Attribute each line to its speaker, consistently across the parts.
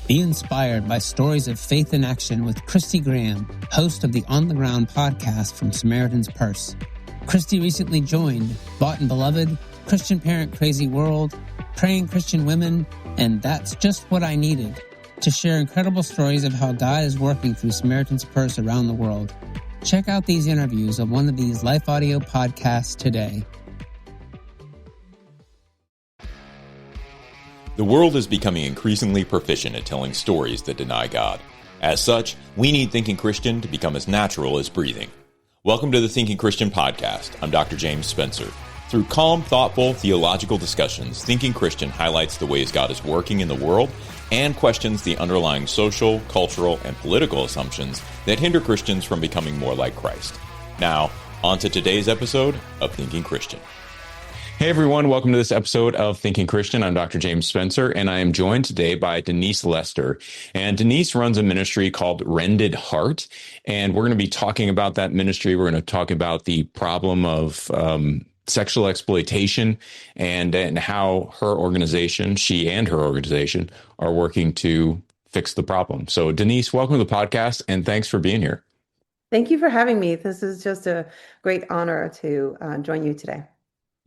Speaker 1: Be inspired by stories of faith in action with Christy Graham, host of the On the Ground podcast from Samaritan's Purse. Christy recently joined Bought and Beloved, Christian Parent Crazy World, Praying Christian Women, and That's Just What I Needed, to share incredible stories of how God is working through Samaritan's Purse around the world. Check out these interviews on one of these Life Audio podcasts today.
Speaker 2: The world is becoming increasingly proficient at telling stories that deny God. As such, we need Thinking Christian to become as natural as breathing. Welcome to the Thinking Christian podcast. I'm Dr. James Spencer. Through calm, thoughtful, theological discussions, Thinking Christian highlights the ways God is working in the world and questions the underlying social, cultural, and political assumptions that hinder Christians from becoming more like Christ. Now, on to today's episode of Thinking Christian. Hey everyone, welcome to this episode of Thinking Christian. I'm Dr. James Spencer, and I am joined today by Denise Lester. And Denise runs a ministry called Rended Heart, and we're going to be talking about that ministry. We're going to talk about the problem of sexual exploitation and how her organization, she and her organization, are working to fix the problem. So Denise, welcome to the podcast, and thanks for being here.
Speaker 3: Thank you for having me. This is just a great honor to join you today.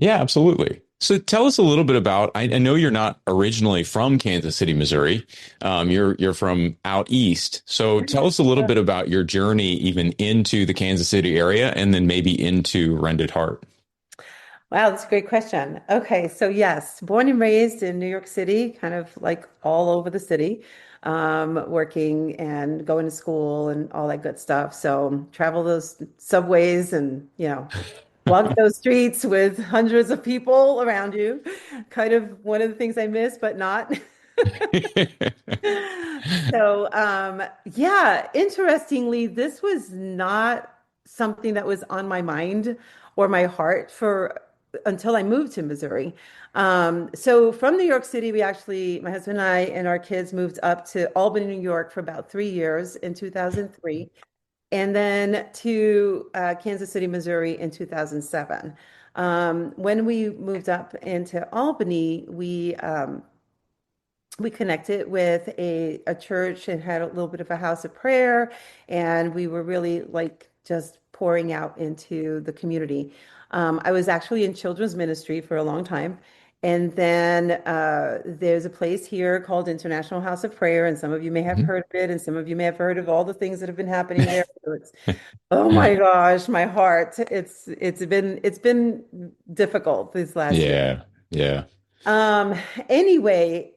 Speaker 2: Yeah, absolutely. So tell us a little bit about, I know you're not originally from Kansas City, Missouri. You're from out east. So tell us a little bit about your journey even into the Kansas City area and then maybe into Rended Heart.
Speaker 3: Wow, that's a great question. Okay, so yes, born and raised in New York City, kind of like all over the city, working and going to school and all that good stuff. So travel those subways and, walk those streets with hundreds of people around you. Kind of one of the things I miss, but not. So, interestingly, this was not something that was on my mind or my heart until I moved to Missouri. So from New York City, my husband and I and our kids moved up to Albany, New York for about 3 years in 2003. And then to Kansas City, Missouri in 2007. When we moved up into Albany, we connected with a church and had a little bit of a house of prayer, and we were really like just pouring out into the community. I was actually in children's ministry for a long time. And then there's a place here called International House of Prayer, and some of you may have heard of it, and some of you may have heard of all the things that have been happening there. So oh my gosh, my heart! It's been difficult these last years.
Speaker 2: Yeah.
Speaker 3: Anyway,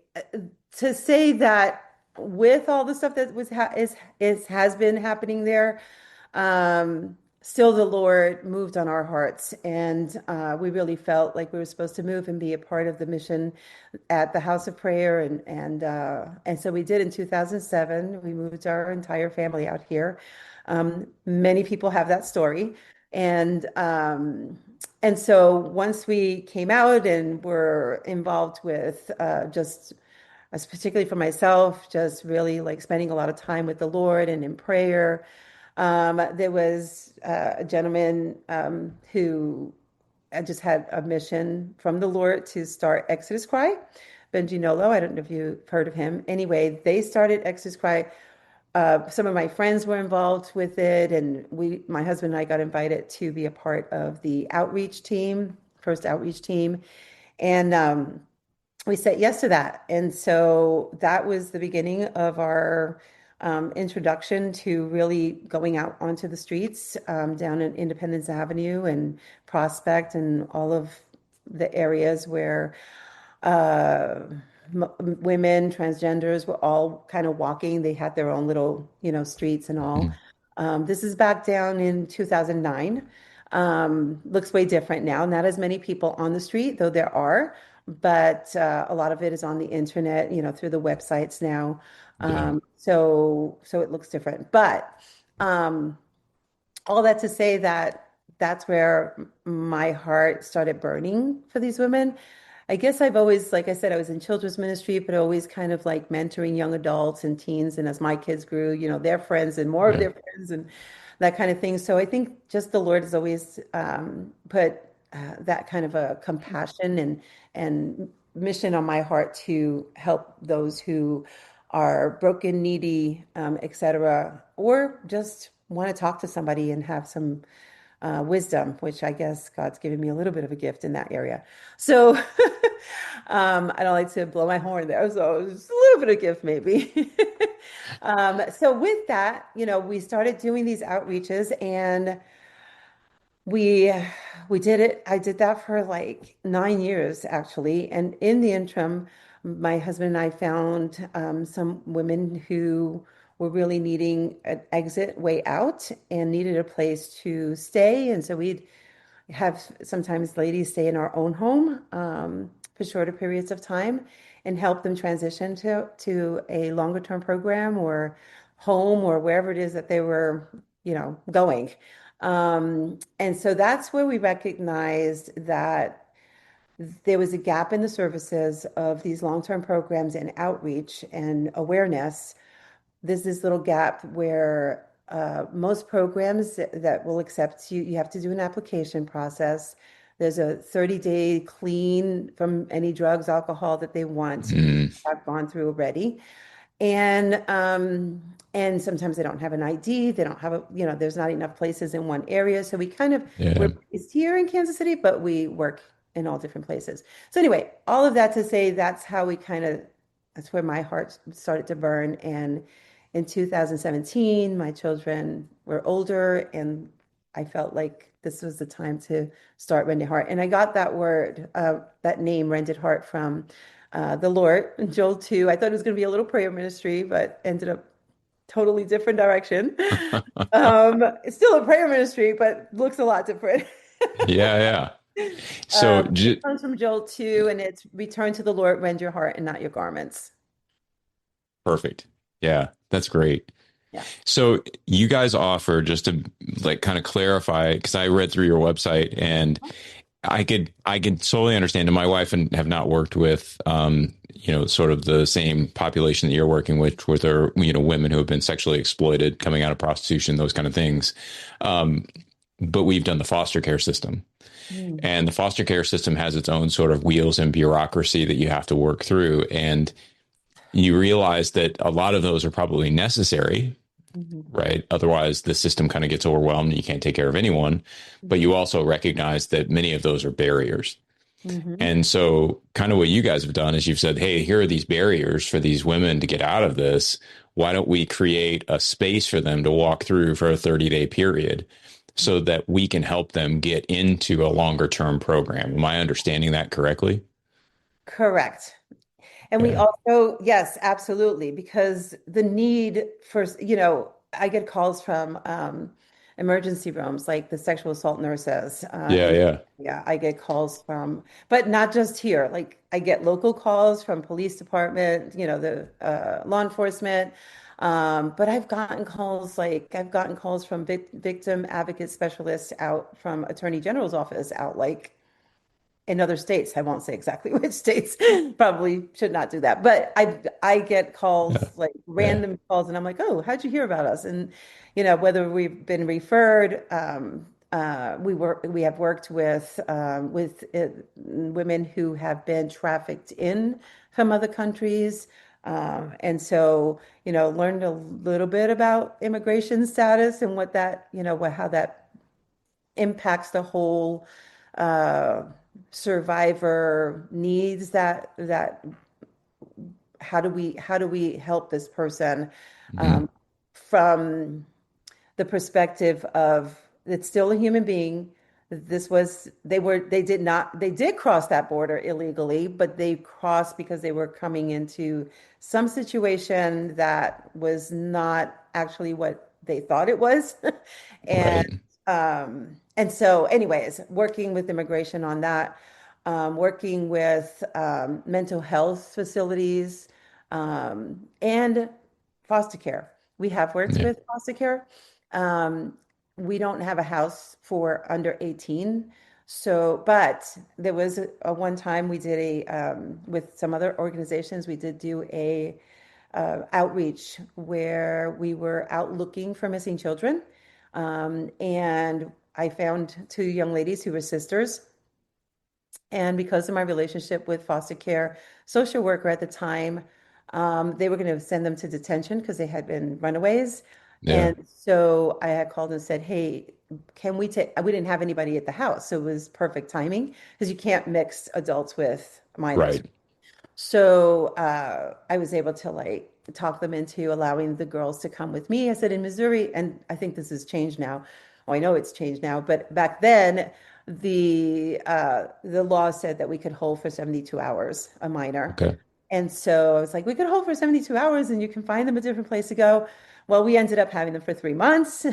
Speaker 3: to say that with all the stuff that has been happening there, still the Lord moved on our hearts, and we really felt like we were supposed to move and be a part of the mission at the House of Prayer, and so we did in 2007. We moved our entire family out here. Many people have that story, and so once we came out and were involved with particularly for myself, just really like spending a lot of time with the Lord and in prayer. There was a gentleman who just had a mission from the Lord to start Exodus Cry. Benji Nolo, I don't know if you've heard of him. Anyway, they started Exodus Cry. Some of my friends were involved with it, and my husband and I got invited to be a part of the first outreach team. And we said yes to that. And so that was the beginning of our introduction to really going out onto the streets down in Independence Avenue and Prospect and all of the areas where women, transgenders were all kind of walking. They had their own little, streets and all. This is back down in 2009. Looks way different now. Not as many people on the street, though there are, but a lot of it is on the internet, through the websites now. So it looks different. But all that to say that that's where my heart started burning for these women. I guess I've always, like I said, I was in children's ministry, but always kind of like mentoring young adults and teens. And as my kids grew, their friends and more of their friends and that kind of thing. So I think just the Lord has always put that kind of a compassion and mission on my heart to help those who are broken, needy, etc., or just want to talk to somebody and have some wisdom, which I guess God's given me a little bit of a gift in that area. So I don't like to blow my horn there, so just a little bit of gift maybe. So with that, we started doing these outreaches, and we we did it. I did that for like 9 years actually, and in the interim, my husband and I found some women who were really needing an exit way out and needed a place to stay, and so we'd have sometimes ladies stay in our own home for shorter periods of time and help them transition to a longer term program or home or wherever it is that they were, going. And so that's where we recognized that there was a gap in the services of these long-term programs and outreach and awareness. There's this little gap where most programs that will accept you, you have to do an application process. There's a 30-day clean from any drugs, alcohol that they want to
Speaker 2: Mm,
Speaker 3: have gone through already. And sometimes they don't have an ID, they don't have there's not enough places in one area. So we're
Speaker 2: yeah.
Speaker 3: based here in Kansas City, but we work in all different places. So anyway, all of that to say that's how that's where my heart started to burn. And in 2017, my children were older, and I felt like this was the time to start Rended Heart. And I got that name, Rended Heart, from the Lord in Joel 2. I thought it was going to be a little prayer ministry, but ended up totally different direction. It's still a prayer ministry, but looks a lot different.
Speaker 2: Yeah, yeah. So,
Speaker 3: It comes from Joel 2, and it's return to the Lord, rend your heart and not your garments.
Speaker 2: perfect. Yeah, that's great.
Speaker 3: Yeah.
Speaker 2: So, you guys offer, just to like kind of clarify, because I read through your website and I could solely understand. And my wife and have not worked with, sort of the same population that you're working with are, women who have been sexually exploited, coming out of prostitution, those kind of things. But we've done the foster care system.
Speaker 3: Mm.
Speaker 2: And the foster care system has its own sort of wheels and bureaucracy that you have to work through. And you realize that a lot of those are probably necessary,
Speaker 3: Mhm.
Speaker 2: right? Otherwise, the system kind of gets overwhelmed and you can't take care of anyone. But you also recognize that many of those are barriers.
Speaker 3: Mhm.
Speaker 2: And so, kind of what you guys have done is you've said, hey, here are these barriers for these women to get out of this. Why don't we create a space for them to walk through for a 30-day period so that we can help them get into a longer term program? Am I understanding that correctly?
Speaker 3: Correct. And we
Speaker 2: Yeah.
Speaker 3: also, yes, absolutely, because the need for, I get calls from emergency rooms, like the sexual assault nurses.
Speaker 2: Yeah. Yeah.
Speaker 3: Yeah, I get calls from, but not just here. Like I get local calls from police department, the law enforcement. But I've gotten calls from victim advocate specialists out from Attorney General's office out like in other states. I won't say exactly which states, probably should not do that. But I get
Speaker 2: Yeah.
Speaker 3: calls, like
Speaker 2: Yeah.
Speaker 3: random calls, and I'm like, oh, how'd you hear about us? And whether we've been referred, we have worked with women who have been trafficked in from other countries. And so, learned a little bit about immigration status and what that, how that impacts the whole uh, survivor needs, that how do we help this person
Speaker 2: Mhm.
Speaker 3: um, from the perspective of it's still a human being. They did cross that border illegally, but they crossed because they were coming into some situation that was not actually what they thought it was. And
Speaker 2: Right.
Speaker 3: so anyways, working with immigration on that, working with mental health facilities, and foster care. We have worked
Speaker 2: Yeah.
Speaker 3: with foster care. Um, we don't have a house for under 18. So, but there was a one time we did with some other organizations, we did do a outreach where we were out looking for missing children. And I found two young ladies who were sisters. And because of my relationship with foster care social worker at the time, They were going to send them to detention because they had been runaways.
Speaker 2: Yeah.
Speaker 3: And so I had called and said, hey, can we take, we didn't have anybody at the house. So it was perfect timing because you can't mix adults with minors.
Speaker 2: Right.
Speaker 3: So I was able to like talk them into allowing the girls to come with me. I said in Missouri, and I think this has changed now. Oh, I know it's changed now, but back then the law said that we could hold for 72 hours a minor.
Speaker 2: Okay.
Speaker 3: And so I was like, we could hold for 72 hours and you can find them a different place to go. Well, we ended up having them for 3 months.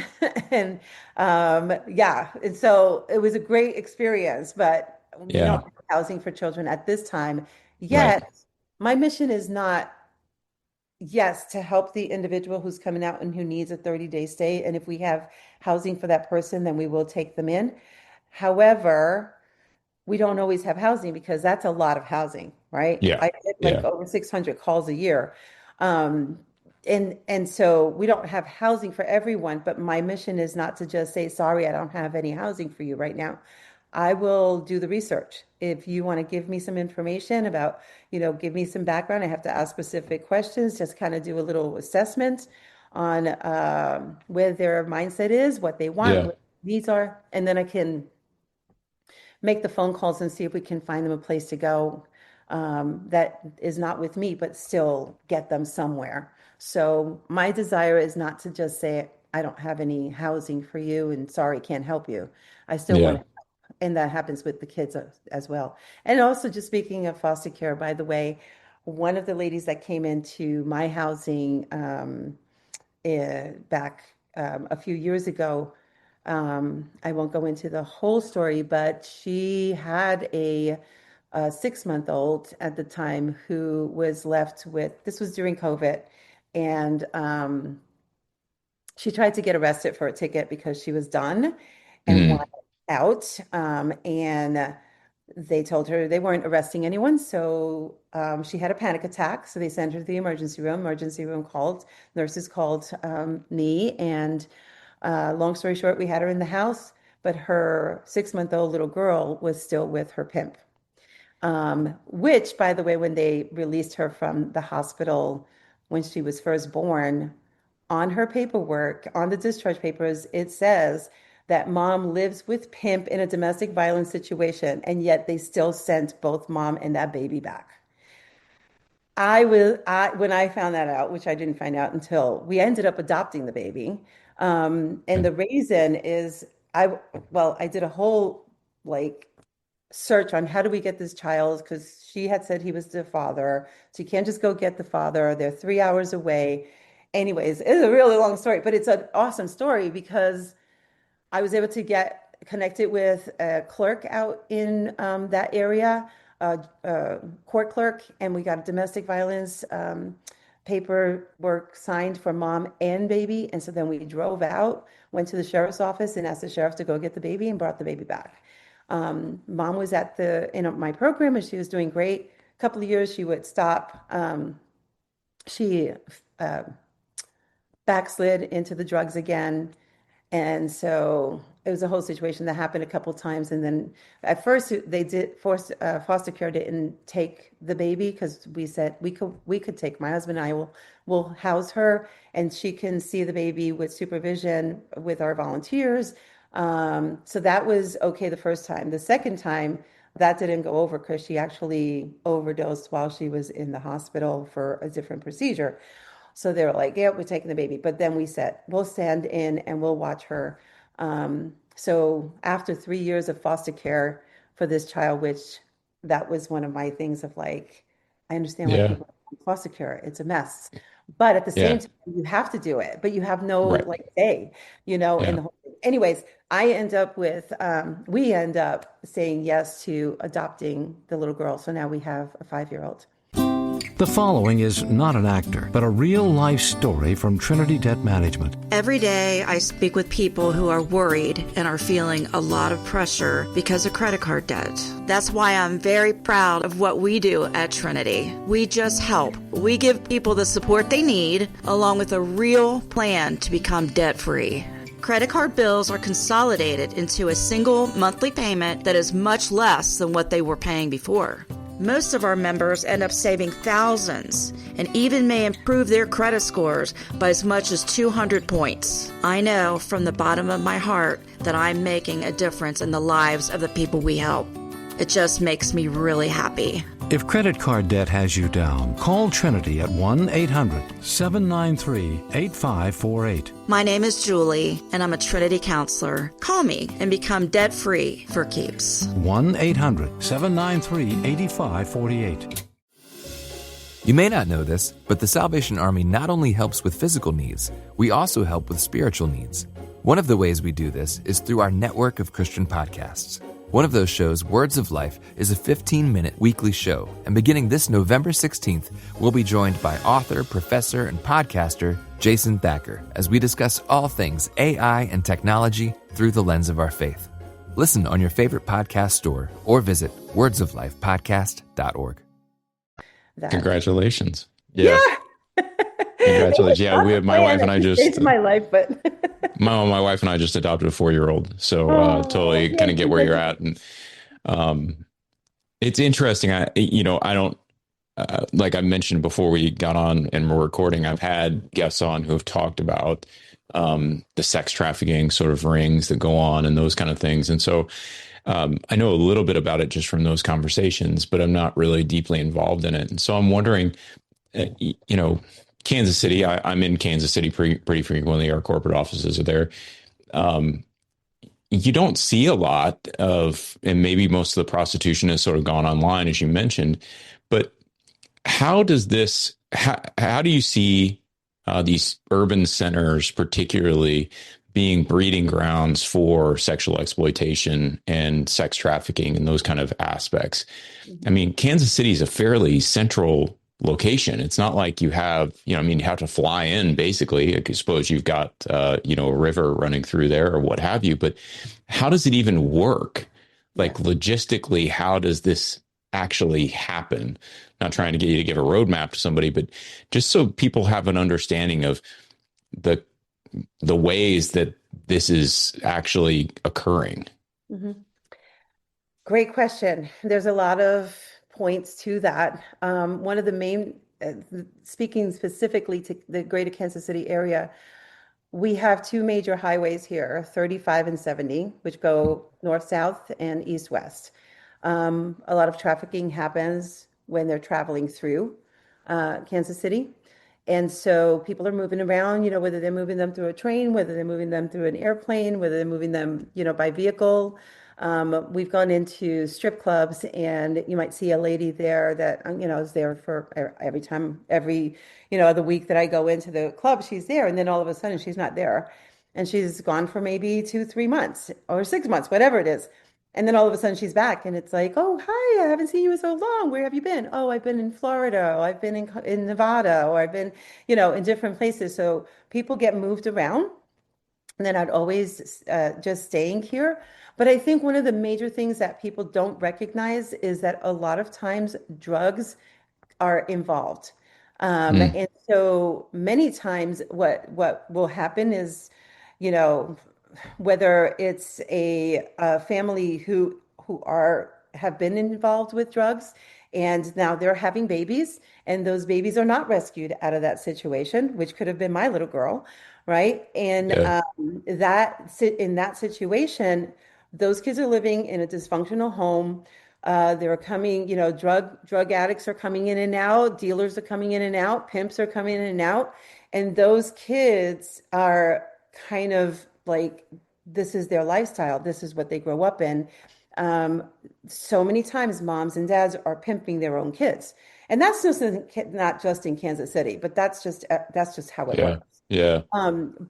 Speaker 3: And yeah, and so it was a great experience, but we
Speaker 2: Yeah.
Speaker 3: don't have housing for children at this time.
Speaker 2: Right.
Speaker 3: Yet, my mission is not, yes, to help the individual who's coming out and who needs a 30-day stay. And if we have housing for that person, then we will take them in. However, we don't always have housing because that's a lot of housing, right?
Speaker 2: Yeah.
Speaker 3: I get like
Speaker 2: Yeah.
Speaker 3: over 600 calls a year. Um, and so we don't have housing for everyone, but my mission is not to just say, sorry, I don't have any housing for you right now. I will do the research. If you want to give me some information about, give me some background, I have to ask specific questions, just kind of do a little assessment on where their mindset is, what they want,
Speaker 2: Yeah.
Speaker 3: what their needs are, and then I can make the phone calls and see if we can find them a place to go that is not with me, but still get them somewhere. So my desire is not to just say, I don't have any housing for you and sorry, can't help you. I still want
Speaker 2: Yeah.
Speaker 3: to, and that happens with the kids as well. And also just speaking of foster care, by the way, one of the ladies that came into my housing back a few years ago, I won't go into the whole story, but she had a 6-month-old at the time who was left with, this was during COVID, and she tried to get arrested for a ticket because she was done and
Speaker 2: Mm.
Speaker 3: wanted out. And they told her they weren't arresting anyone. So she had a panic attack. So they sent her to the emergency room. Emergency room called, nurses called me. And long story short, we had her in the house, but her 6-month-old little girl was still with her pimp. Which, by the way, when they released her from the hospital when she was first born, on her paperwork, on the discharge papers, it says that mom lives with pimp in a domestic violence situation, and yet they still sent both mom and that baby back. When I found that out, which I didn't find out until we ended up adopting the baby. And the reason is I did a whole like search on how do we get this child because she had said he was the father. So you can't just go get the father. They're 3 hours away. Anyways, it's a really long story, but it's an awesome story because I was able to get connected with a clerk out in that area, court clerk, and we got a domestic violence paperwork signed for mom and baby. And so then we drove out, went to the sheriff's office and asked the sheriff to go get the baby and brought the baby back. Mom was in my program and she was doing great. A couple of years she would stop. She backslid into the drugs again. And so it was a whole situation that happened a couple of times. And then at first they did foster care didn't take the baby because we said we could take, my husband and I will house her and she can see the baby with supervision with our volunteers. So that was okay the first time. The second time that didn't go over because she actually overdosed while she was in the hospital for a different procedure. So they were like, yeah, we're taking the baby. But then we said, we'll stand in and we'll watch her. So after 3 years of foster care for this child, which that was one of my things of like, I understand why
Speaker 2: Yeah.
Speaker 3: people foster care, it's a mess. But at the
Speaker 2: Yeah.
Speaker 3: same time, you have to do it, but you have no
Speaker 2: Right.
Speaker 3: like say, in
Speaker 2: Yeah.
Speaker 3: the whole thing. Anyways, we end up saying yes to adopting the little girl. So now we have a 5-year-old.
Speaker 4: The following is not an actor, but a real-life story from Trinity Debt Management.
Speaker 5: Every day I speak with people who are worried and are feeling a lot of pressure because of credit card debt. That's why I'm very proud of what we do at Trinity. We just help. We give people the support they need, along with a real plan to become debt-free. Credit card bills are consolidated into a single monthly payment that is much less than what they were paying before. Most of our members end up saving thousands and even may improve their credit scores by as much as 200 points. I know from the bottom of my heart that I'm making a difference in the lives of the people we help. It just makes me really happy.
Speaker 4: If credit card debt has you down, call Trinity at 1-800-793-8548.
Speaker 5: My name is Julie, and I'm a Trinity counselor. Call me and become debt-free for keeps.
Speaker 4: 1-800-793-8548.
Speaker 6: You may not know this, but the Salvation Army not only helps with physical needs, we also help with spiritual needs. One of the ways we do this is through our network of Christian podcasts. One of those shows, Words of Life, is a 15-minute weekly show, and beginning this November 16th, we'll be joined by author, professor, and podcaster Jason Thacker as we discuss all things AI and technology through the lens of our faith. Listen on your favorite podcast store or visit wordsoflifepodcast.org.
Speaker 2: Congratulations. Yeah. Congratulations. Yeah, we have my wife and I just...
Speaker 3: It's my life, but...
Speaker 2: my wife and I just adopted a 4-year-old. So totally kind of get where you're at. And it's interesting. I don't, like I mentioned before we got on and we're recording, I've had guests on who have talked about the sex trafficking sort of rings that go on and those kind of things. And so I know a little bit about it just from those conversations, but I'm not really deeply involved in it. And so I'm wondering, Kansas City, I'm in Kansas City pretty frequently. Our corporate offices are there. You don't see a lot of, and maybe most of the prostitution has sort of gone online, as you mentioned, but how do you see these urban centers particularly being breeding grounds for sexual exploitation and sex trafficking and those kind of aspects? I mean, Kansas City is a fairly central location. It's not like you have, you have to fly in basically. I suppose you've got, a river running through there or what have you, but how does it even work? Like logistically, how does this actually happen? Not trying to get you to give a roadmap to somebody, but just so people have an understanding of the ways that this is actually occurring.
Speaker 3: Mm-hmm. Great question. There's a lot of points to that. One of the main, speaking specifically to the greater Kansas City area, we have two major highways here, 35 and 70, which go north-south and east-west. A lot of trafficking happens when they're traveling through Kansas City. And so people are moving around, whether they're moving them through a train, whether they're moving them through an airplane, whether they're moving them, by vehicle. We've gone into strip clubs and you might see a lady there that, is there for every other week that I go into the club, she's there. And then all of a sudden she's not there. And she's gone for maybe 2-3 months or 6 months, whatever it is. And then all of a sudden she's back and it's like, oh, hi, I haven't seen you in so long. Where have you been? Oh, I've been in Florida. Or I've been in Nevada, or I've been, in different places. So people get moved around. And then I'd always just staying here. But I think one of the major things that people don't recognize is that a lot of times drugs are involved. And so many times what will happen is, whether it's a family who have been involved with drugs and now they're having babies and those babies are not rescued out of that situation, which could have been my little girl, right? And in that situation, those kids are living in a dysfunctional home. They're coming, drug addicts are coming in and out, dealers are coming in and out, pimps are coming in and out. And those kids are kind of like, this is their lifestyle. This is what they grow up in. So many times moms and dads are pimping their own kids. And that's just not just in Kansas City, but that's just how it works.
Speaker 2: Yeah.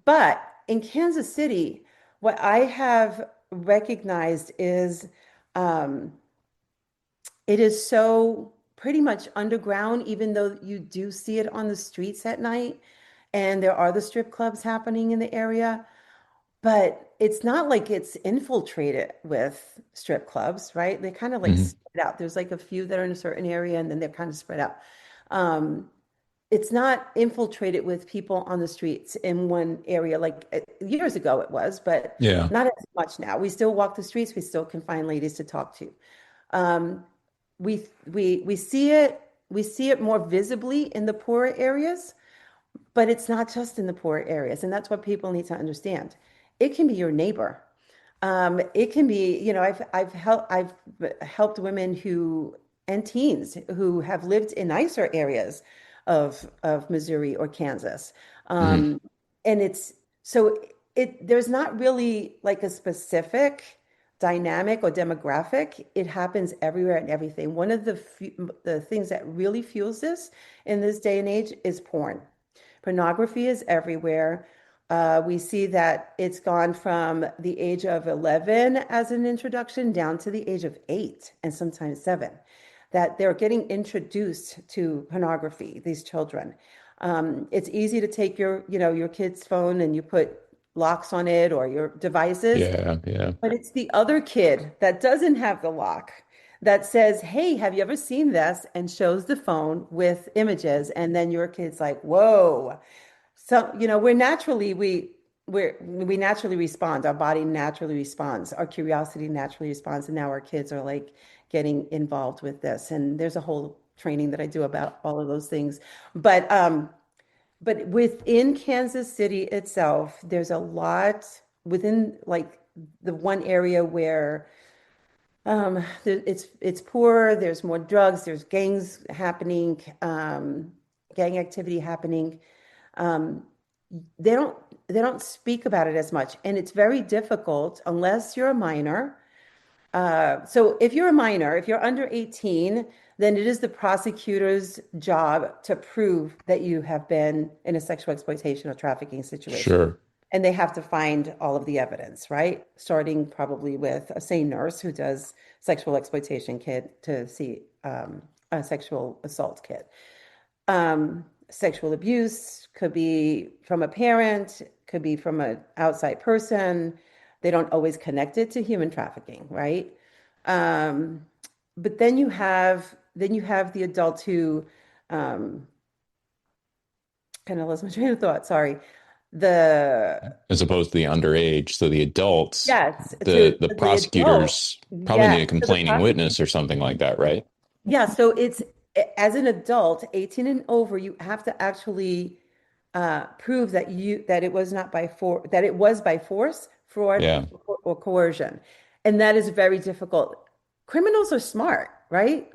Speaker 3: But in Kansas City, what I have recognized is it is so pretty much underground, even though you do see it on the streets at night. And there are the strip clubs happening in the area. But it's not like it's infiltrated with strip clubs, right? They kind of like spread out. There's like a few that are in a certain area and then they're kind of spread out. It's not infiltrated with people on the streets in one area. Like years ago it was, but not as much now. We still walk the streets. We still can find ladies to talk to. we see it more visibly in the poorer areas, but it's not just in the poor areas. And that's what people need to understand. It can be your neighbor. It can be, I've helped women and teens who have lived in nicer areas of Missouri or Kansas.
Speaker 2: Mhm.
Speaker 3: And there's not really like a specific dynamic or demographic. It happens everywhere and everything. One of the things that really fuels this in this day and age is porn. Pornography is everywhere. We see that it's gone from the age of 11 as an introduction down to the age of 8 and sometimes 7, that they're getting introduced to pornography, these children. It's easy to take your kid's phone and you put locks on it or your devices,
Speaker 2: Yeah, yeah.
Speaker 3: but it's the other kid that doesn't have the lock that says, "Hey, have you ever seen this?" and shows the phone with images. And then your kid's like, "Whoa." So, we naturally respond. Our body naturally responds. Our curiosity naturally responds. And now our kids are like getting involved with this. And there's a whole training that I do about all of those things. But within Kansas City itself, there's a lot within like the one area where it's poor. There's more drugs. There's gangs happening, gang activity happening. Um, they don't speak about it as much, and it's very difficult unless you're a minor. So if you're a minor, if you're under 18, then it is the prosecutor's job to prove that you have been in a sexual exploitation or trafficking situation.
Speaker 2: Sure.
Speaker 3: And they have to find all of the evidence, right? Starting probably with a sane nurse who does sexual exploitation kit to see a sexual assault kit. Sexual abuse could be from a parent, could be from an outside person. They don't always connect it to human trafficking, right? Um, but then you have the adults who kind of lost my train of thought. Sorry. The
Speaker 2: As opposed to the underage. So the adults,
Speaker 3: Yes,
Speaker 2: the
Speaker 3: to the adult.
Speaker 2: prosecutors probably need a
Speaker 3: Yes, to the
Speaker 2: complaining
Speaker 3: prosecutor.
Speaker 2: witness or something like that, right?
Speaker 3: Yeah, so it's as an adult, 18 and over, you have to actually prove that it was not by that it was by force, fraud,
Speaker 2: Yeah.
Speaker 3: or coercion. And that is very difficult. Criminals are smart, right?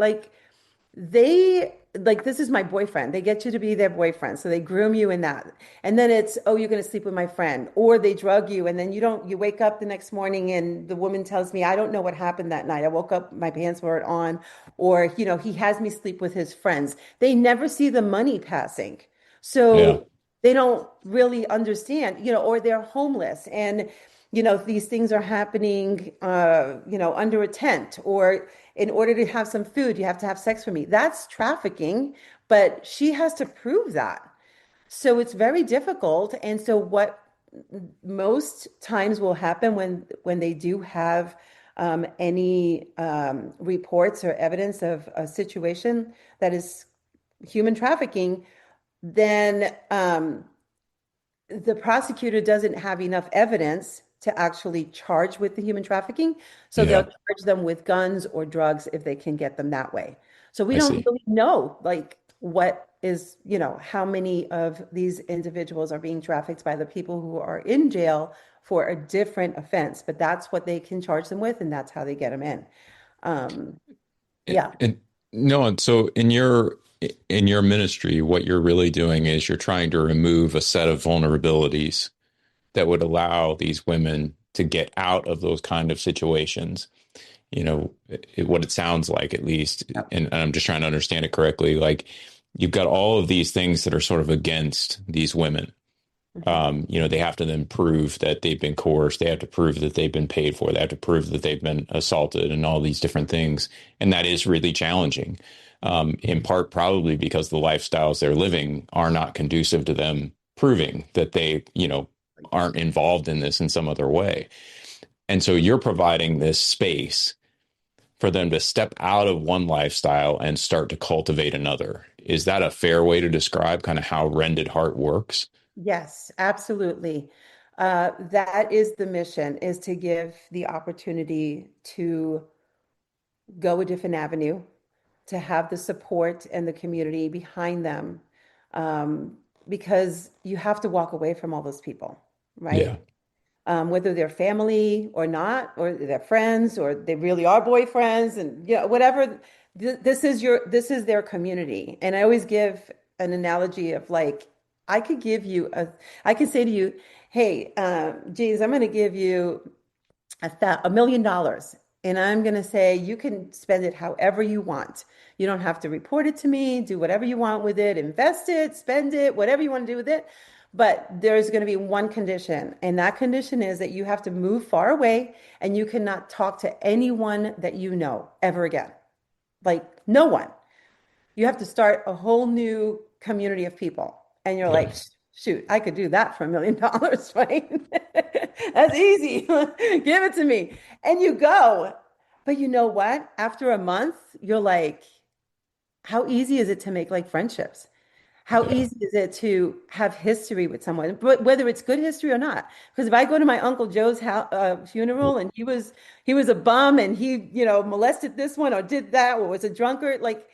Speaker 3: This is my boyfriend. They get you to be their boyfriend. So they groom you in that. And then it's, oh, you're going to sleep with my friend. Or they drug you. And then you wake up the next morning and the woman tells me, I don't know what happened that night. I woke up, my pants weren't on. Or, he has me sleep with his friends. They never see the money passing.
Speaker 2: Yeah.
Speaker 3: So they don't really understand, or they're homeless and, these things are happening, under a tent, or in order to have some food, you have to have sex with me. That's trafficking, but she has to prove that. So it's very difficult. And so what most times will happen when they do have any reports or evidence of a situation that is human trafficking, then the prosecutor doesn't have enough evidence to actually charge with the human trafficking. So they'll
Speaker 2: Yeah.
Speaker 3: charge them with guns or drugs if they can get them that way. So we
Speaker 2: I
Speaker 3: don't
Speaker 2: see.
Speaker 3: really know like what is, how many of these individuals are being trafficked by the people who are in jail for a different offense, but that's what they can charge them with, and that's how they get them in. Um, yeah.
Speaker 2: And no, and so in your ministry, what you're really doing is you're trying to remove a set of vulnerabilities that would allow these women to get out of those kind of situations. What it sounds like, at least, and I'm just trying to understand it correctly. Like you've got all of these things that are sort of against these women.
Speaker 3: Mhm.
Speaker 2: They have to then prove that they've been coerced. They have to prove that they've been paid for. They have to prove that they've been assaulted and all these different things. And that is really challenging, in part probably because the lifestyles they're living are not conducive to them proving that they, aren't involved in this in some other way. And so you're providing this space for them to step out of one lifestyle and start to cultivate another. Is that a fair way to describe kind of how Rended Heart works?
Speaker 3: Yes, absolutely. That is the mission, is to give the opportunity to go a different avenue, to have the support and the community behind them, because you have to walk away from all those people, right? Whether they're family or not, or they're friends, or they really are boyfriends, and whatever. This is their community. And I always give an analogy of like, I could I could say to you, hey, James, I'm going to give you $1 million. And I'm going to say, you can spend it however you want. You don't have to report it to me, do whatever you want with it, invest it, spend it, whatever you want to do with it. But there's going to be one condition. And that condition is that you have to move far away and you cannot talk to anyone that you know ever again. Like no one. You have to start a whole new community of people. And you're like, shoot, I could do that for $1 million, right? That's easy. Give it to me. And you go. But you know what? After a month, you're like, how easy is it to make like friendships? How easy is it to have history with someone, whether it's good history or not? Because if I go to my Uncle Joe's funeral and he was a bum and he, molested this one or did that or was a drunkard, like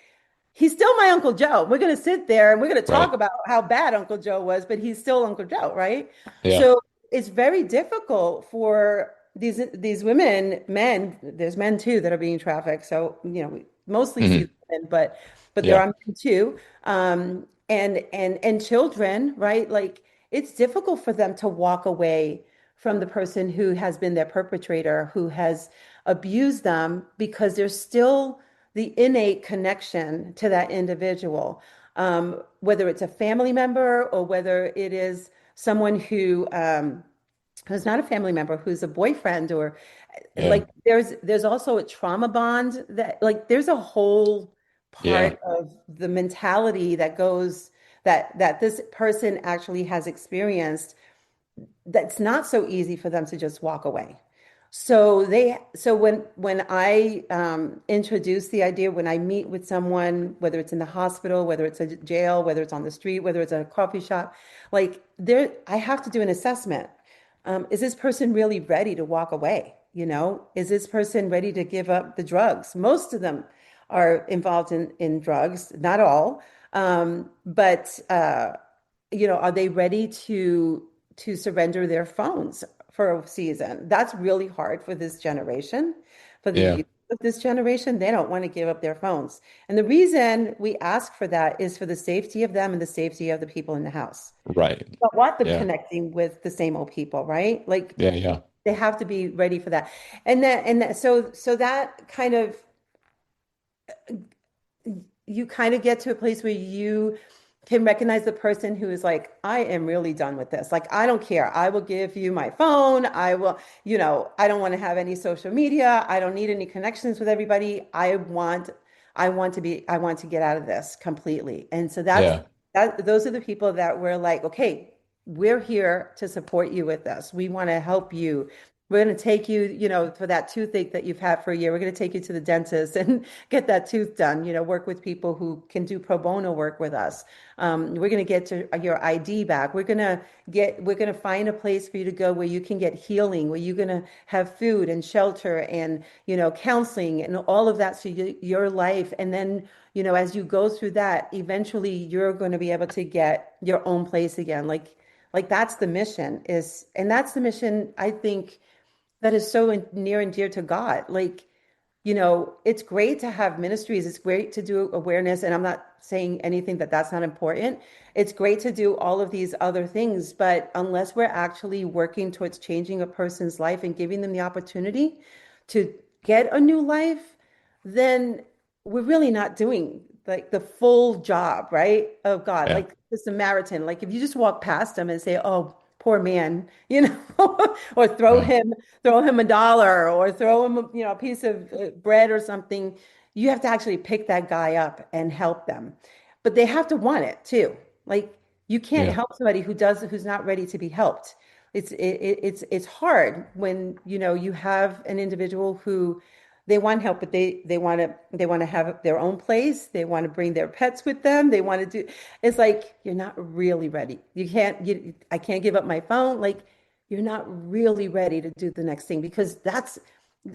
Speaker 3: he's still my Uncle Joe. We're going to sit there and we're going to talk about how bad Uncle Joe was, but he's still Uncle Joe, right?
Speaker 2: Yeah.
Speaker 3: So it's very difficult for these women, men. There's men too that are being trafficked. So we mostly see women, but there are men too. And children, right? Like it's difficult for them to walk away from the person who has been their perpetrator, who has abused them, because there's still the innate connection to that individual, whether it's a family member or whether it is someone who's not a family member, who's a boyfriend, or like there's also a trauma bond that like there's a whole part of the mentality that goes that this person actually has experienced, that's not so easy for them to just walk away. So when I introduce the idea, when I meet with someone, whether it's in the hospital, whether it's a jail, whether it's on the street, whether it's a coffee shop, like I have to do an assessment. Is this person really ready to walk away? Is this person ready to give up the drugs? Most of them are involved in drugs, not all. But are they ready to surrender their phones for a season? That's really hard for this generation, for the youth of this generation. They don't want to give up their phones. And the reason we ask for that is for the safety of them and the safety of the people in the house.
Speaker 2: Right.
Speaker 3: We don't want them connecting with the same old people, right? Like they have to be ready for that. So that kind of, you kind of get to a place where you can recognize the person who is like, I am really done with this. Like, I don't care. I will give you my phone. I will, I don't want to have any social media. I don't need any connections with everybody. I want to get out of this completely. And so those are the people that we're like, okay, we're here to support you with this. We want to help you. We're going to take you, for that toothache that you've had for a year. We're going to take you to the dentist and get that tooth done, work with people who can do pro bono work with us. We're going to get to your ID back. We're going to find a place for you to go where you can get healing, where you're going to have food and shelter and, counseling and all of that. So your life. And then, as you go through that, eventually you're going to be able to get your own place again. Like that's the mission and that's the mission, I think, that is so near and dear to God. Like, it's great to have ministries. It's great to do awareness. And I'm not saying anything that's not important. It's great to do all of these other things. But unless we're actually working towards changing a person's life and giving them the opportunity to get a new life, then we're really not doing like the full job, right, of God. Yeah. Like the Samaritan, like if you just walk past him and say, oh, poor man, or throw him $1 or throw him, a piece of bread or something. You have to actually pick that guy up and help them, but they have to want it too. Like you can't help somebody who's not ready to be helped. It's hard when, you have an individual who they want help, but they want to have their own place. They want to bring their pets with them. They want to do, it's like, you're not really ready. I can't give up my phone. Like you're not really ready to do the next thing, because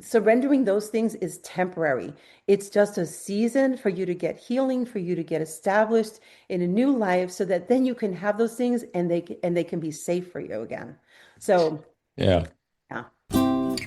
Speaker 3: surrendering those things is temporary. It's just a season for you to get healing, for you to get established in a new life, so that then you can have those things and they can be safe for you again. So,
Speaker 2: Yeah.
Speaker 3: yeah.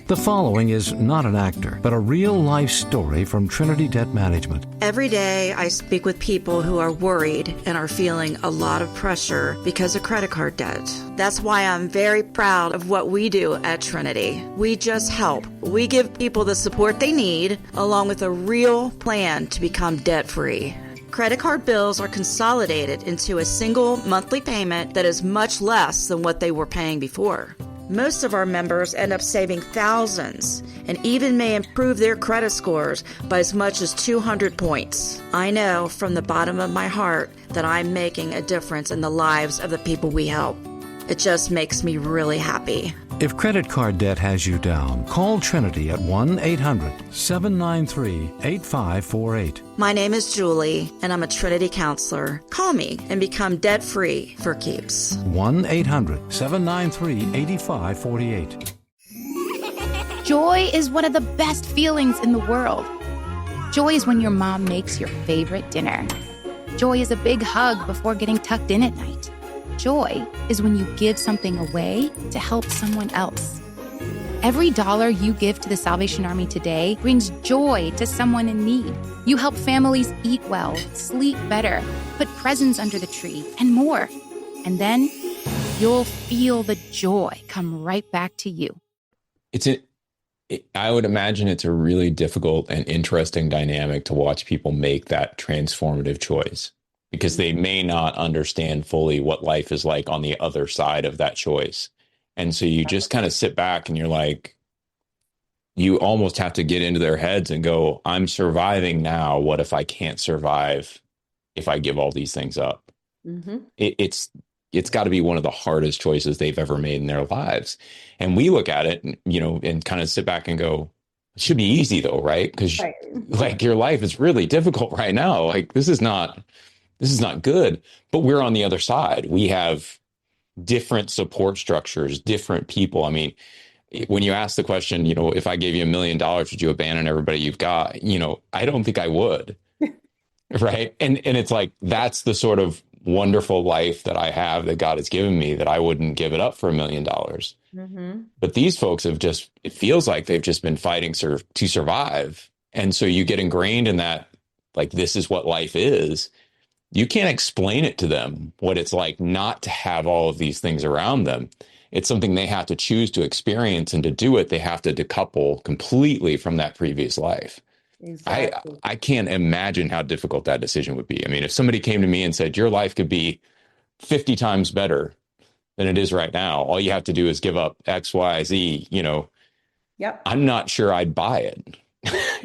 Speaker 4: The following is not an actor, but a real-life story from Trinity Debt Management.
Speaker 5: Every day I speak with people who are worried and are feeling a lot of pressure because of credit card debt. That's why I'm very proud of what we do at Trinity. We just help. We give people the support they need, along with a real plan to become debt-free. Credit card bills are consolidated into a single monthly payment that is much less than what they were paying before. Most of our members end up saving thousands and even may improve their credit scores by as much as 200 points. I know from the bottom of my heart that I'm making a difference in the lives of the people we help. It just makes me really happy.
Speaker 4: If credit card debt has you down, call Trinity at 1-800-793-8548.
Speaker 5: My name is Julie, and I'm a Trinity counselor. Call me and become debt-free for keeps.
Speaker 4: 1-800-793-8548.
Speaker 7: Joy is one of the best feelings in the world. Joy is when your mom makes your favorite dinner. Joy is a big hug before getting tucked in at night. Joy is when you give something away to help someone else. Every dollar you give to the Salvation Army today brings joy to someone in need. You help families eat well, sleep better, put presents under the tree, and more. And then you'll feel the joy come right back to you.
Speaker 2: I would imagine it's a really difficult and interesting dynamic to watch people make that transformative choice, because they may not understand fully what life is like on the other side of that choice. And so you just kind of sit back and you're like, you almost have to get into their heads and go, I'm surviving now. What if I can't survive if I give all these things up? Mm-hmm. It's got to be one of the hardest choices they've ever made in their lives. And we look at it, and kind of sit back and go, it should be easy though, right? Because like your life is really difficult right now. Like this is not good, but we're on the other side. We have different support structures, different people. I mean, when you ask the question, if I gave you $1 million, would you abandon everybody you've got? I don't think I would. Right. And it's like, that's the sort of wonderful life that I have, that God has given me, that I wouldn't give it up for $1 million. Mm-hmm. But these folks it feels like they've just been fighting to survive. And so you get ingrained in that, like, this is what life is. You can't explain it to them what it's like not to have all of these things around them. It's something they have to choose to experience, and to do it, they have to decouple completely from that previous life. Exactly. I can't imagine how difficult that decision would be. I mean, if somebody came to me and said, your life could be 50 times better than it is right now, all you have to do is give up X, Y, Z, yep. I'm not sure I'd buy it.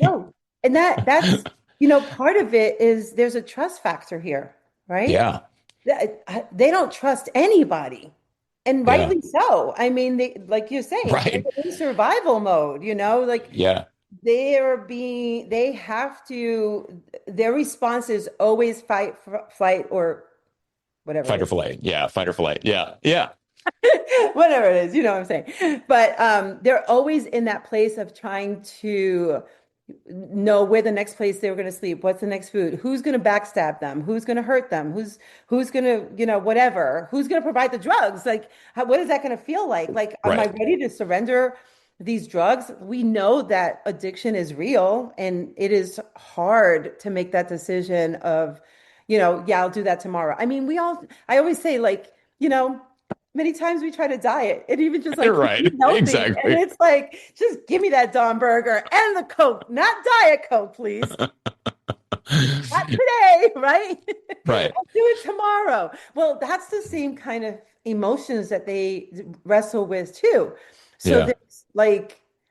Speaker 3: No. And that's, part of it is there's a trust factor here, right?
Speaker 2: Yeah.
Speaker 3: They don't trust anybody. And rightly so. I mean, they, like you're saying,
Speaker 2: right.
Speaker 3: They're in survival mode,
Speaker 2: yeah.
Speaker 3: Their response is always fight, flight, or whatever.
Speaker 2: Fight or flight. Yeah. Fight or flight. Yeah. Yeah.
Speaker 3: Whatever it is, you know what I'm saying? But they're always in that place of trying to know where the next place they were going to sleep, what's the next food, who's going to backstab them, who's going to hurt them, who's going to, whatever, who's going to provide the drugs. Like, what is that going to feel like? Like, am I ready to surrender these drugs? We know that addiction is real, and it is hard to make that decision of, I'll do that tomorrow. I mean, I always say, like, many times we try to diet, and even just like
Speaker 2: right,
Speaker 3: healthy,
Speaker 2: exactly.
Speaker 3: And it's like, just give me that Dawn burger and the Coke, not Diet Coke, please. Not today, right?
Speaker 2: Right.
Speaker 3: I'll do it tomorrow. Well, that's the same kind of emotions that they wrestle with too. So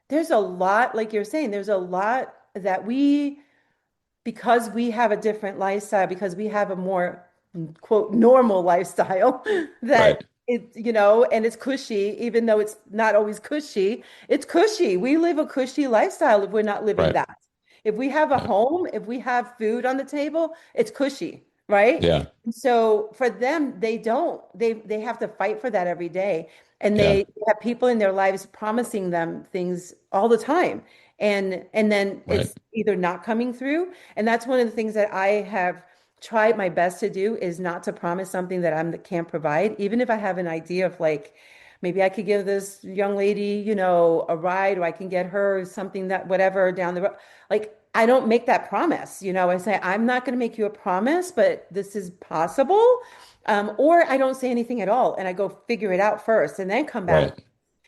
Speaker 3: there's a lot, like you're saying, there's a lot that because we have a different lifestyle, because we have a more, quote, normal lifestyle, that and it's cushy, even though it's not always cushy. It's cushy. We live a cushy lifestyle if we're not living that. If we have a home, if we have food on the table, it's cushy, right?
Speaker 2: Yeah.
Speaker 3: And so for them, they have to fight for that every day. And
Speaker 2: Yeah.
Speaker 3: they have people in their lives promising them things all the time. And then
Speaker 2: Right.
Speaker 3: it's either not coming through. And that's one of the things that I have tried my best to do, is not to promise something that can't provide, even if I have an idea of like, maybe I could give this young lady, a ride, or I can get her something, that whatever down the road. Like, I don't make that promise. I say, I'm not going to make you a promise, but this is possible. Or I don't say anything at all, and I go figure it out first and then come back.
Speaker 2: Right.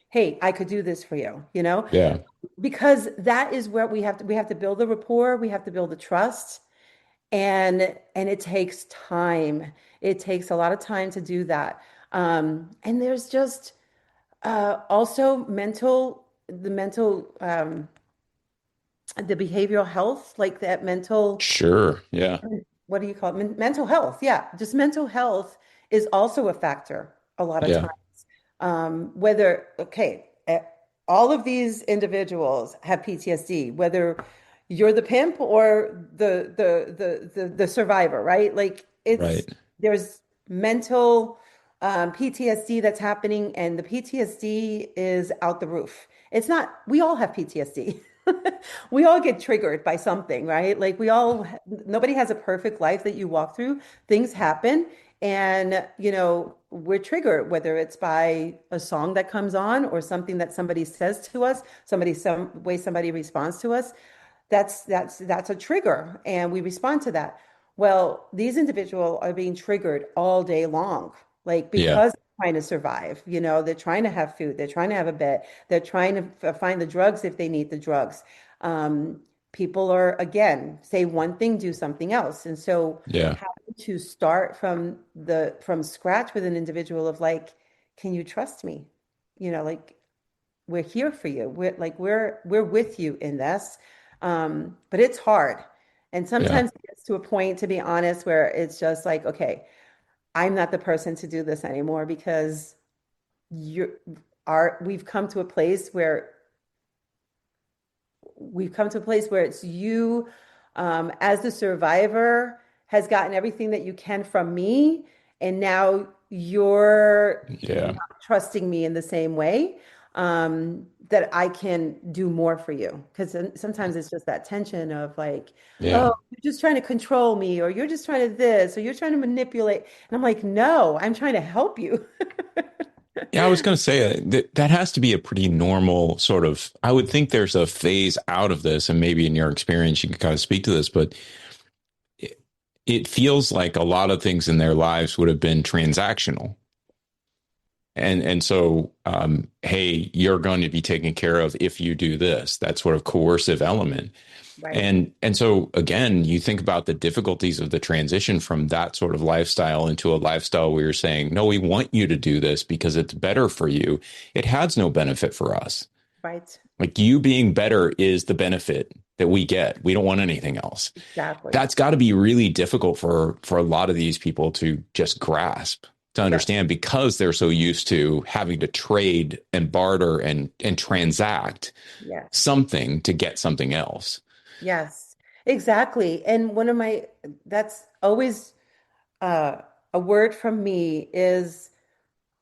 Speaker 3: Hey, I could do this for you,
Speaker 2: Yeah.
Speaker 3: because that is where we have to build the rapport. We have to build the trust. And it takes time. It takes a lot of time to do that. And there's just also the behavioral health, like that mental,
Speaker 2: Sure. Yeah.
Speaker 3: what do you call it? Mental health. Yeah, just mental health is also a factor a lot of
Speaker 2: Yeah.
Speaker 3: times. All of these individuals have PTSD, whether you're the pimp or the survivor, right? Like,
Speaker 2: Right.
Speaker 3: there's mental PTSD that's happening, and the PTSD is out the roof. It's not, we all have PTSD. We all get triggered by something, right? Like, nobody has a perfect life that you walk through. Things happen, and we're triggered, whether it's by a song that comes on or something that somebody says to us, some way somebody responds to us. That's a trigger, and we respond to that. Well, these individuals are being triggered all day long, like,
Speaker 2: Yeah.
Speaker 3: because they're trying to survive. They're trying to have food, they're trying to have a bed, they're trying to find the drugs if they need the drugs. Um, People are, again, say one thing, do something else, and so
Speaker 2: Yeah.
Speaker 3: having to start from scratch with an individual of like, can you trust me? Like, we're here for you. We're with you in this. But it's hard. And
Speaker 2: Yeah.
Speaker 3: sometimes it gets to a point, to be honest, where it's just like, okay, I'm not the person to do this anymore, because you we've come to a place where it's you, as the survivor, has gotten everything that you can from me, and now you're
Speaker 2: Yeah.
Speaker 3: not trusting me in the same way, that I can do more for you. Because sometimes it's just that tension of like,
Speaker 2: Yeah.
Speaker 3: oh, you're just trying to control me, or you're just trying to this, or you're trying to manipulate. And I'm like, no, I'm trying to help you.
Speaker 2: Yeah, I was going to say that has to be a pretty normal sort of. I would think there's a phase out of this, and maybe in your experience you can kind of speak to this, but it feels like a lot of things in their lives would have been transactional. And so, hey, you're going to be taken care of if you do this. That sort of coercive element.
Speaker 3: Right.
Speaker 2: And so again, you think about the difficulties of the transition from that sort of lifestyle into a lifestyle where you're saying, no, we want you to do this because it's better for you. It has no benefit for us.
Speaker 3: Right.
Speaker 2: Like, you being better is the benefit that we get. We don't want anything else.
Speaker 3: Exactly.
Speaker 2: That's got to be really difficult for a lot of these people to just grasp, to understand, because they're so used to having to trade and barter and transact
Speaker 3: Yeah.
Speaker 2: something to get something else.
Speaker 3: Yes, exactly. And that's always a word from me is,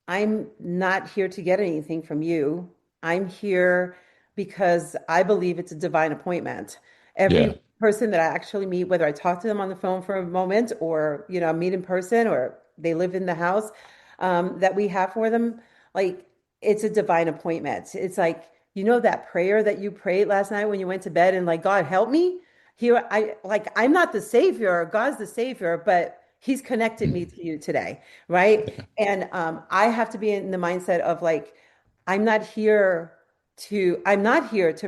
Speaker 3: I'm not here to get anything from you. I'm here because I believe it's a divine appointment.
Speaker 2: Yeah.
Speaker 3: Every person that I actually meet, whether I talk to them on the phone for a moment, or, meet in person, or they live in the house, that we have for them, like, it's a divine appointment. It's like, that prayer that you prayed last night when you went to bed, and like, God, help me. Here, I'm not the savior, God's the savior, but he's connected me to you today, right? And I have to be in the mindset of like, I'm not here to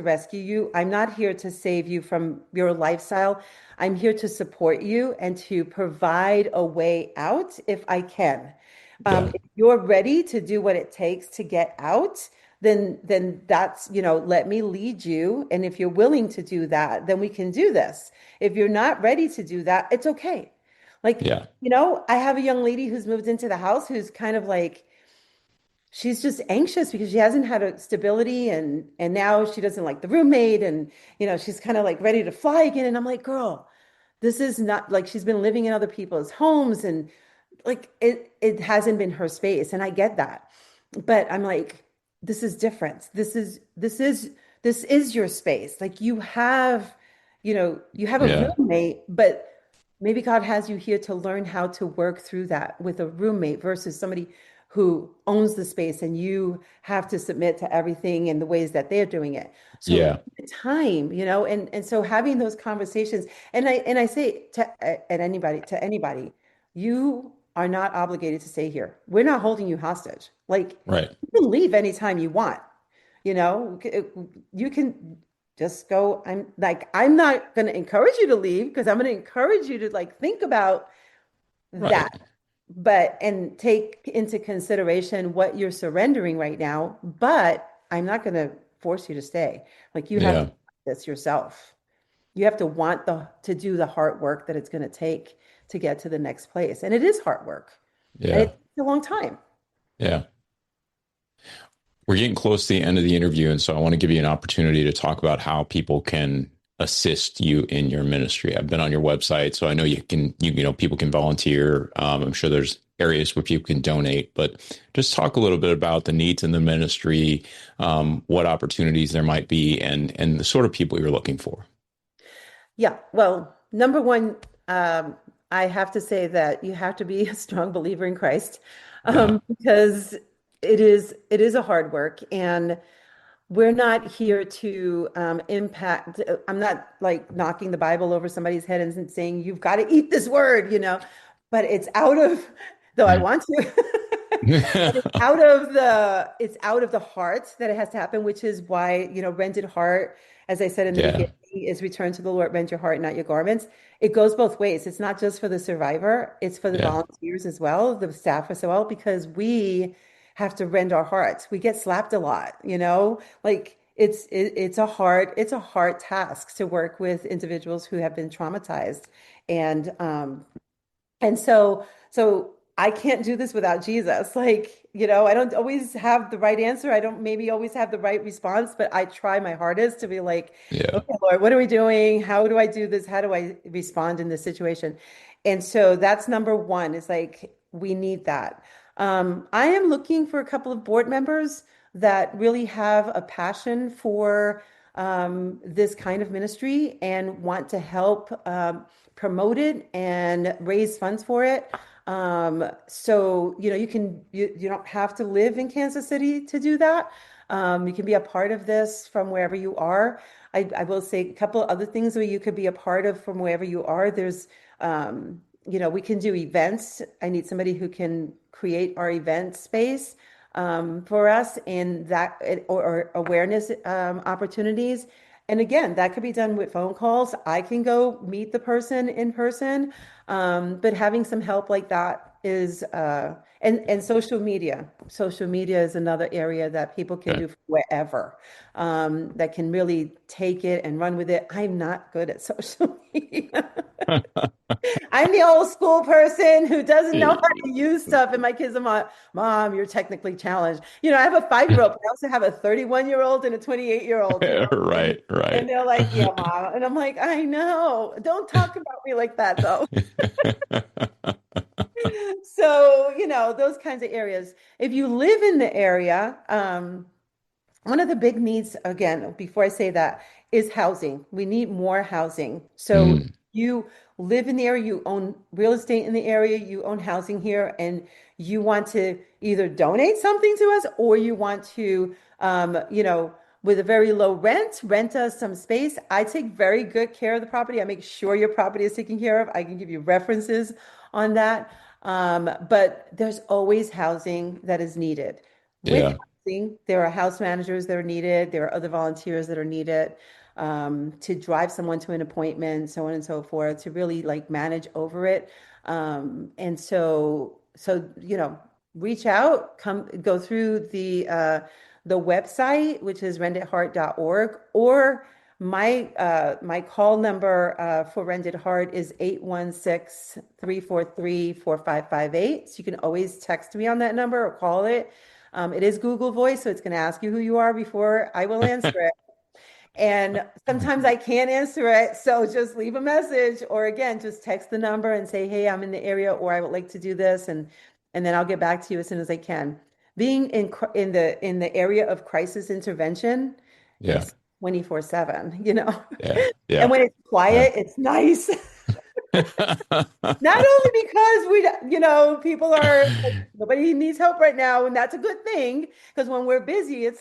Speaker 3: rescue you. I'm not here to save you from your lifestyle. I'm here to support you and to provide a way out if I can.
Speaker 2: Yeah.
Speaker 3: If you're ready to do what it takes to get out, then that's, let me lead you. And if you're willing to do that, then we can do this. If you're not ready to do that, it's okay. Like,
Speaker 2: Yeah.
Speaker 3: I have a young lady who's moved into the house who's kind of like, she's just anxious because she hasn't had a stability, and now she doesn't like the roommate, and she's kind of like ready to fly again. And I'm like, girl, this is not like she's been living in other people's homes and like it hasn't been her space. And I get that. But I'm like, this is different. This is your space. Like you have a
Speaker 2: Yeah.
Speaker 3: roommate, but maybe God has you here to learn how to work through that with a roommate versus somebody who owns the space and you have to submit to everything in the ways that they're doing it. So
Speaker 2: Yeah.
Speaker 3: time, and so having those conversations, and I say to anybody, you are not obligated to stay here. We're not holding you hostage. Like
Speaker 2: Right.
Speaker 3: you can leave anytime you want. You can just go. I'm not going to encourage you to leave because I'm going to encourage you to like think about
Speaker 2: Right.
Speaker 3: that, but and take into consideration what you're surrendering right now. But I'm not going to force you to stay. Like you have to
Speaker 2: Yeah.
Speaker 3: do this yourself. You have to want to do the hard work that it's going to take to get to the next place. And it is hard work. And it
Speaker 2: Yeah.
Speaker 3: takes a long time.
Speaker 2: Yeah. We're getting close to the end of the interview, and so I want to give you an opportunity to talk about how people can assist you in your ministry. I've been on your website, so I know people can volunteer. I'm sure there's areas where people can donate, but just talk a little bit about the needs in the ministry, what opportunities there might be, and the sort of people you're looking for.
Speaker 3: Yeah. Well, number one, I have to say that you have to be a strong believer in Christ,
Speaker 2: Yeah.
Speaker 3: because it is a hard work, and we're not here to impact. I'm not like knocking the Bible over somebody's head and saying you've got to eat this word, but it's out of, though I want to, but it's out of the heart that it has to happen, which is why, Rended Heart, as I said in the
Speaker 2: Yeah.
Speaker 3: beginning, is return to the Lord, rend your heart, not your garments. It goes both ways. It's not just for the survivor, it's for the
Speaker 2: Yeah.
Speaker 3: volunteers as well, the staff as well, because we have to rend our hearts. We get slapped a lot, like it's a hard task to work with individuals who have been traumatized. And so I can't do this without Jesus. Like, I don't always have the right answer. I don't maybe always have the right response, but I try my hardest to be like,
Speaker 2: Yeah.
Speaker 3: okay, Lord, what are we doing? How do I do this? How do I respond in this situation? And so that's number one, is like, we need that. I am looking for a couple of board members that really have a passion for this kind of ministry and want to help promote it and raise funds for it. So, you don't have to live in Kansas City to do that. You can be a part of this from wherever you are. I will say a couple of other things where you could be a part of from wherever you are. We can do events. I need somebody who can create our event space for us in that, or awareness opportunities. And again, that could be done with phone calls. I can go meet the person in person, but having some help like that is, and social media. Social media is another area that people can
Speaker 2: Okay.
Speaker 3: do from wherever, that can really take it and run with it. I'm not good at social media. I'm the old school person who doesn't know how to use stuff. And my kids are like, Mom, you're technically challenged. I have a 5-year-old, but I also have a 31-year-old and a 28-year-old, and,
Speaker 2: Right.
Speaker 3: and
Speaker 2: Right.
Speaker 3: they're like, yeah, Mom. And I'm like, I know. Don't talk about me like that, though. So, those kinds of areas. If you live in the area, one of the big needs, again, before I say that, is housing. We need more housing. So
Speaker 2: Mm.
Speaker 3: you live in the area, you own real estate in the area, you own housing here, and you want to either donate something to us, or you want to, with a very low rent us some space. I take very good care of the property. I make sure your property is taken care of. I can give you references on that. But there's always housing that is needed. With
Speaker 2: Yeah.
Speaker 3: there are house managers that are needed. There are other volunteers that are needed, to drive someone to an appointment, so on and so forth, to really like manage over it. And so reach out, come go through the website, which is rendedheart.org, or my call number for Rended Heart is 816-343-4558. So you can always text me on that number or call it. It is Google Voice, so it's going to ask you who you are before I will answer it. And sometimes I can't answer it. So just leave a message, or again, just text the number and say, hey, I'm in the area, or I would like to do this. And then I'll get back to you as soon as I can. Being in the area of crisis intervention, it's 24/7,
Speaker 2: Yeah.
Speaker 3: And when it's quiet, it's nice. Not only because people are nobody needs help right now, and that's a good thing, because when we're busy, it's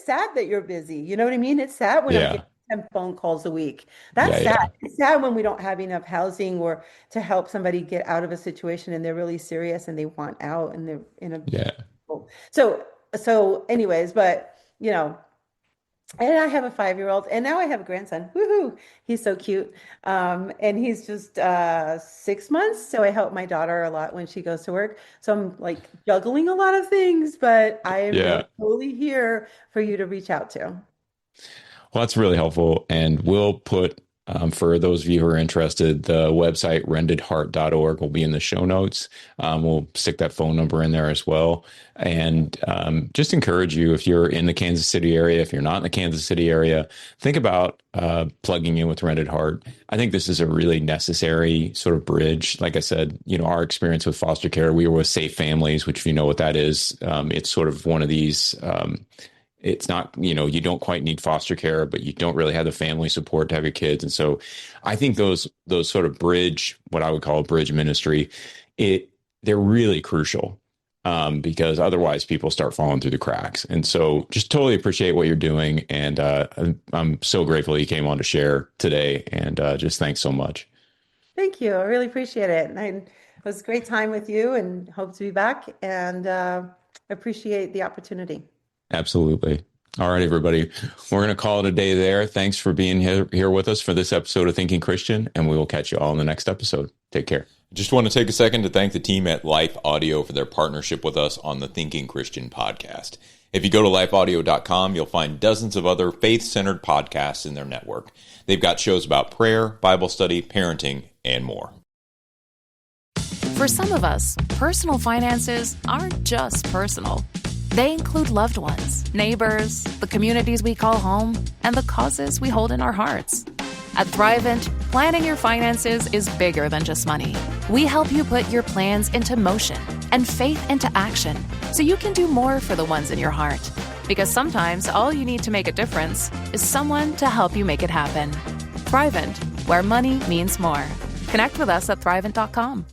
Speaker 3: sad that you're busy. You know what I mean? It's sad when I'm getting 10 phone calls a week. That's sad. Yeah. It's sad when we don't have enough housing or to help somebody get out of a situation and they're really serious and they want out and they're in a So anyways, but and I have a 5-year-old, and now I have a grandson. Woohoo! He's so cute. And he's just 6 months. So I help my daughter a lot when she goes to work. So I'm like juggling a lot of things, but I am totally here for you to reach out to.
Speaker 2: Well, that's really helpful. And we'll put, for those of you who are interested, the website rendedheart.org will be in the show notes. We'll stick that phone number in there as well. And just encourage you, if you're in the Kansas City area, if you're not in the Kansas City area, think about plugging in with Rended Heart. I think this is a really necessary sort of bridge. Like I said, our experience with foster care, we were with Safe Families, which if you know what that is, it's sort of one of these it's not, you don't quite need foster care, but you don't really have the family support to have your kids. And so I think those sort of bridge, what I would call a bridge ministry, they're really crucial because otherwise people start falling through the cracks. And so just totally appreciate what you're doing. And I'm so grateful you came on to share today. And just thanks so much.
Speaker 3: Thank you. I really appreciate it. And it was a great time with you and hope to be back, and appreciate the opportunity.
Speaker 2: Absolutely. All right, everybody. We're going to call it a day there. Thanks for being here with us for this episode of Thinking Christian, and we will catch you all in the next episode. Take care. Just want to take a second to thank the team at Life Audio for their partnership with us on the Thinking Christian podcast. If you go to lifeaudio.com, you'll find dozens of other faith-centered podcasts in their network. They've got shows about prayer, Bible study, parenting, and more.
Speaker 8: For some of us, personal finances aren't just personal. They include loved ones, neighbors, the communities we call home, and the causes we hold in our hearts. At Thrivent, planning your finances is bigger than just money. We help you put your plans into motion and faith into action so you can do more for the ones in your heart. Because sometimes all you need to make a difference is someone to help you make it happen. Thrivent, where money means more. Connect with us at Thrivent.com.